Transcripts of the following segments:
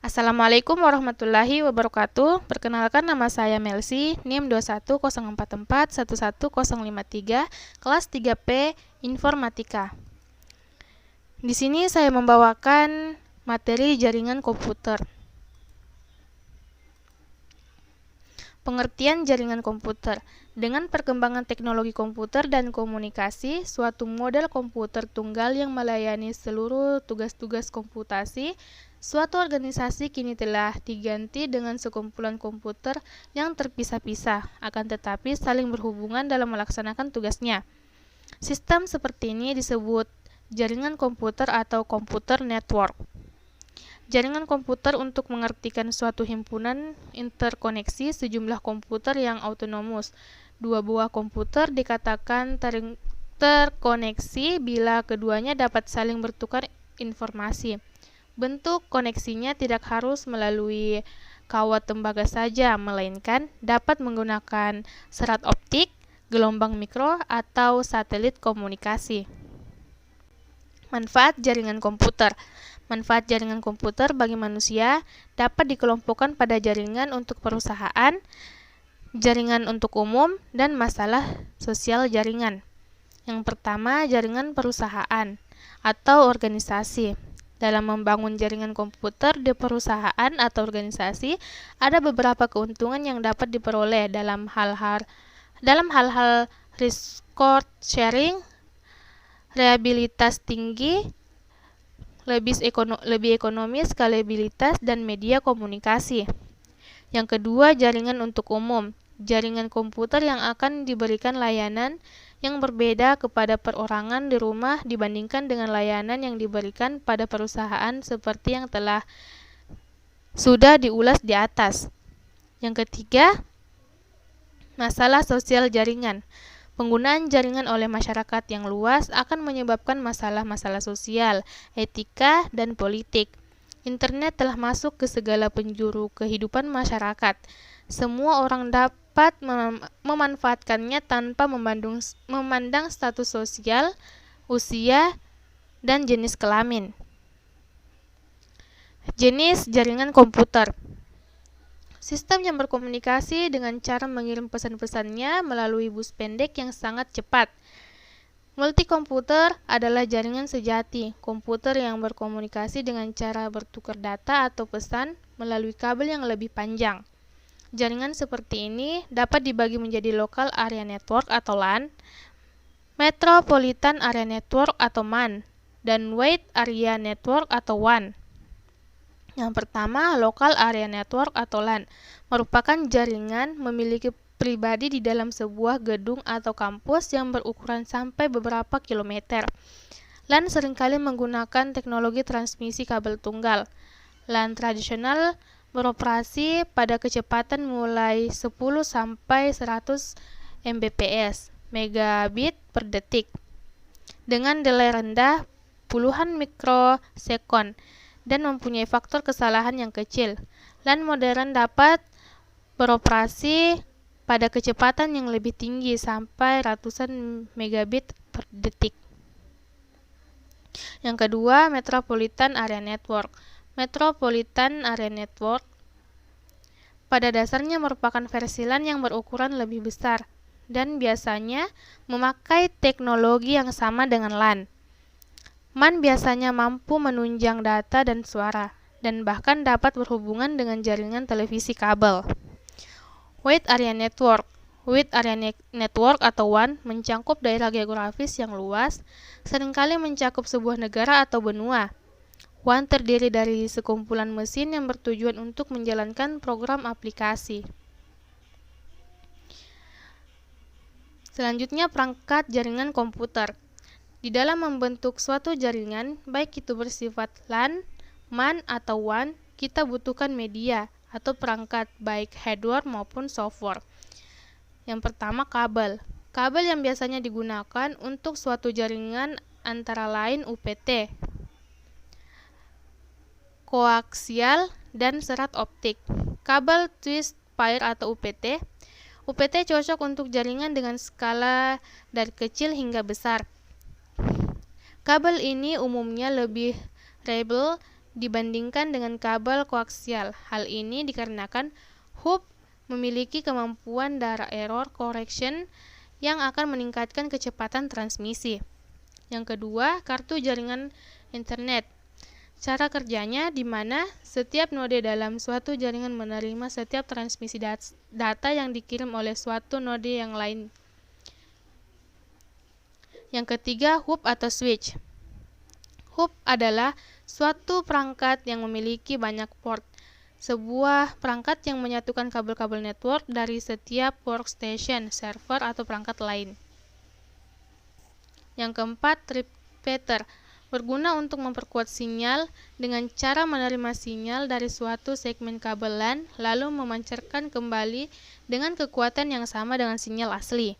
Assalamualaikum warahmatullahi wabarakatuh. Perkenalkan, nama saya Melsi, NIM 21044111053, kelas 3P Informatika. Di sini saya membawakan materi jaringan komputer. Pengertian jaringan komputer. Dengan perkembangan teknologi komputer dan komunikasi, suatu model komputer tunggal yang melayani seluruh tugas-tugas komputasi, suatu organisasi kini telah diganti dengan sekumpulan komputer yang terpisah-pisah, akan tetapi saling berhubungan dalam melaksanakan tugasnya. Sistem seperti ini disebut jaringan komputer atau komputer network. Jaringan komputer untuk mengartikan suatu himpunan interkoneksi sejumlah komputer yang autonomus. Dua buah komputer dikatakan terkoneksi bila keduanya dapat saling bertukar informasi. Bentuk koneksinya tidak harus melalui kawat tembaga saja, melainkan dapat menggunakan serat optik, gelombang mikro, atau satelit komunikasi. Manfaat jaringan komputer. Manfaat jaringan komputer bagi manusia dapat dikelompokkan pada jaringan untuk perusahaan, jaringan untuk umum, dan masalah sosial jaringan. Yang pertama, jaringan perusahaan atau organisasi. Dalam membangun jaringan komputer di perusahaan atau organisasi, ada beberapa keuntungan yang dapat diperoleh dalam hal-hal resource sharing, reliabilitas tinggi, lebih ekonomis, skalabilitas, dan media komunikasi. Yang kedua, jaringan untuk umum. Jaringan komputer yang akan diberikan layanan yang berbeda kepada perorangan di rumah dibandingkan dengan layanan yang diberikan pada perusahaan seperti yang sudah diulas di atas. Yang ketiga, masalah sosial jaringan. Penggunaan jaringan oleh masyarakat yang luas akan menyebabkan masalah-masalah sosial, etika, dan politik. Internet telah masuk ke segala penjuru kehidupan masyarakat. Semua orang dapat memanfaatkannya tanpa memandang status sosial, usia, dan jenis kelamin. Jenis jaringan komputer. Sistem yang berkomunikasi dengan cara mengirim pesan-pesannya melalui bus pendek yang sangat cepat. Multikomputer adalah jaringan sejati, komputer yang berkomunikasi dengan cara bertukar data atau pesan melalui kabel yang lebih panjang. Jaringan seperti ini dapat dibagi menjadi Local Area Network atau LAN, Metropolitan Area Network atau MAN, dan Wide Area Network atau WAN. Yang pertama, Local Area Network atau LAN merupakan jaringan memiliki pribadi di dalam sebuah gedung atau kampus yang berukuran sampai beberapa kilometer. LAN seringkali menggunakan teknologi transmisi kabel tunggal. LAN tradisional beroperasi pada kecepatan mulai 10 sampai 100 Mbps, megabit per detik, dengan delay rendah puluhan mikrosekon, dan mempunyai faktor kesalahan yang kecil. LAN modern dapat beroperasi pada kecepatan yang lebih tinggi sampai ratusan megabit per detik. Yang kedua, Metropolitan Area Network. Metropolitan Area Network pada dasarnya merupakan versi LAN yang berukuran lebih besar dan biasanya memakai teknologi yang sama dengan LAN. MAN biasanya mampu menunjang data dan suara, dan bahkan dapat berhubungan dengan jaringan televisi kabel. Wide Area Network. Wide Area Network atau WAN mencakup daerah geografis yang luas, seringkali mencakup sebuah negara atau benua. WAN terdiri dari sekumpulan mesin yang bertujuan untuk menjalankan program aplikasi. Selanjutnya, perangkat jaringan komputer. Di dalam membentuk suatu jaringan, baik itu bersifat LAN, MAN, atau WAN, kita butuhkan media atau perangkat, baik hardware maupun software. Yang pertama, kabel. Kabel yang biasanya digunakan untuk suatu jaringan antara lain UPT, koaksial, dan serat optik. Kabel twist pair atau UPT. UPT cocok untuk jaringan dengan skala dari kecil hingga besar. Kabel ini umumnya lebih reliable dibandingkan dengan kabel koaksial. Hal ini dikarenakan hub memiliki kemampuan data error correction yang akan meningkatkan kecepatan transmisi. Yang kedua, kartu jaringan internet. Cara kerjanya di mana setiap node dalam suatu jaringan menerima setiap transmisi data yang dikirim oleh suatu node yang lain. Yang ketiga, hub atau switch. Hub adalah suatu perangkat yang memiliki banyak port. Sebuah perangkat yang menyatukan kabel-kabel network dari setiap workstation, server, atau perangkat lain. Yang keempat, repeater. Berguna untuk memperkuat sinyal dengan cara menerima sinyal dari suatu segmen kabel LAN, lalu memancarkan kembali dengan kekuatan yang sama dengan sinyal asli.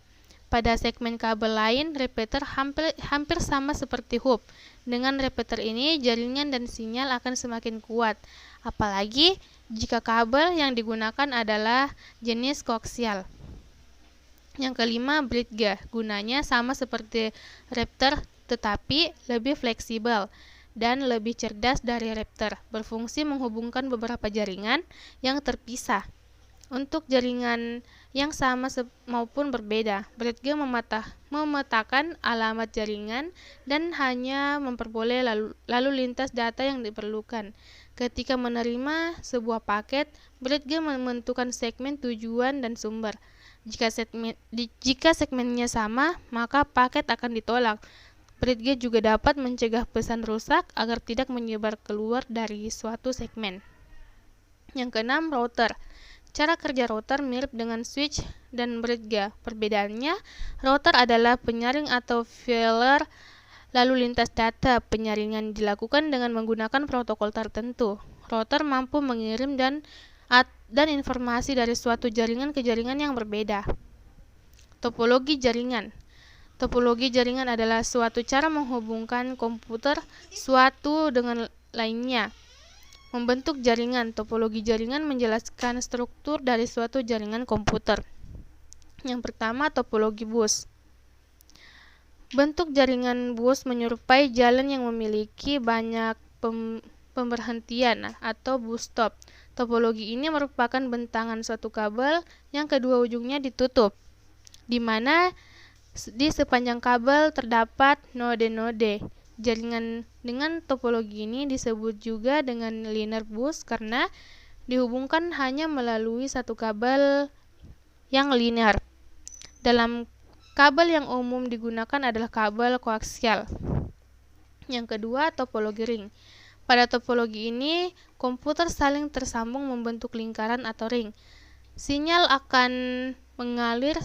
Pada segmen kabel lain, repeater hampir sama seperti hub. Dengan repeater ini, jaringan dan sinyal akan semakin kuat, apalagi jika kabel yang digunakan adalah jenis koaksial. Yang kelima, bridge. Gunanya sama seperti repeater, tetapi lebih fleksibel dan lebih cerdas dari repeater. Berfungsi menghubungkan beberapa jaringan yang terpisah. Untuk jaringan yang sama maupun berbeda, bridge memetakan alamat jaringan dan hanya memperoleh lalu lintas data yang diperlukan. Ketika menerima sebuah paket, bridge menentukan segmen tujuan dan sumber. Jika segmennya sama, maka paket akan ditolak. Bridge juga dapat mencegah pesan rusak agar tidak menyebar keluar dari suatu segmen. Yang keenam, router. Cara kerja router mirip dengan switch dan bridge. Perbedaannya, router adalah penyaring atau failer lalu lintas data. Penyaringan dilakukan dengan menggunakan protokol tertentu. Router mampu mengirim dan informasi dari suatu jaringan ke jaringan yang berbeda. Topologi jaringan. Topologi jaringan adalah suatu cara menghubungkan komputer suatu dengan lainnya. Membentuk jaringan. Topologi jaringan menjelaskan struktur dari suatu jaringan komputer. Yang pertama, topologi bus. Bentuk jaringan bus menyerupai jalan yang memiliki banyak pemberhentian atau bus stop. Topologi ini merupakan bentangan suatu kabel yang kedua ujungnya ditutup, di mana di sepanjang kabel terdapat node-node. Jaringan dengan topologi ini disebut juga dengan linear bus karena dihubungkan hanya melalui satu kabel yang linear. Dalam kabel yang umum digunakan adalah kabel koaksial. Yang kedua, topologi ring. Pada topologi ini, komputer saling tersambung membentuk lingkaran atau ring. Sinyal akan mengalir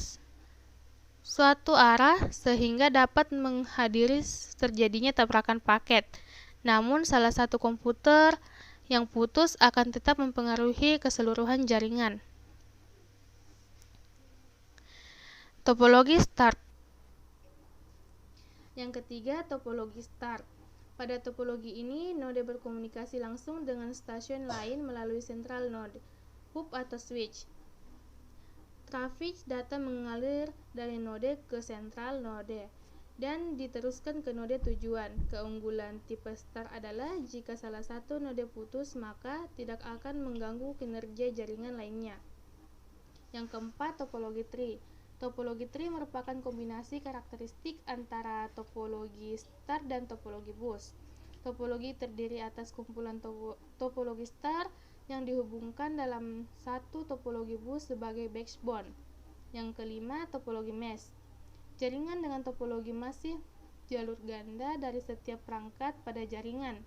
suatu arah sehingga dapat menghadiri terjadinya tabrakan paket. Namun, salah satu komputer yang putus akan tetap mempengaruhi keseluruhan jaringan. Topologi start. Yang ketiga, topologi start. Pada topologi ini, node berkomunikasi langsung dengan stasiun lain melalui central node, hub atau switch. Trafik data mengalir dari node ke central node dan diteruskan ke node tujuan. Keunggulan tipe start adalah jika salah satu node putus, maka tidak akan mengganggu kinerja jaringan lainnya. Yang keempat, topologi tree. Topologi tree merupakan kombinasi karakteristik antara topologi star dan topologi bus. Topologi terdiri atas kumpulan topologi star yang dihubungkan dalam satu topologi bus sebagai backbone. Yang kelima, topologi mesh. Jaringan dengan topologi masif jalur ganda dari setiap perangkat pada jaringan.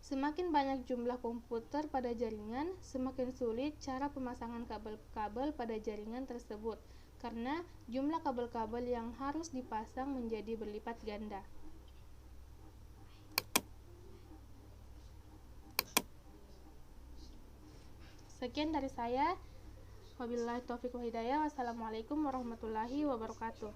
Semakin banyak jumlah komputer pada jaringan, semakin sulit cara pemasangan kabel-kabel pada jaringan tersebut, karena jumlah kabel-kabel yang harus dipasang menjadi berlipat ganda. Sekian dari saya. Wabillahi taufiq wal hidayah. Wassalamualaikum warahmatullahi wabarakatuh.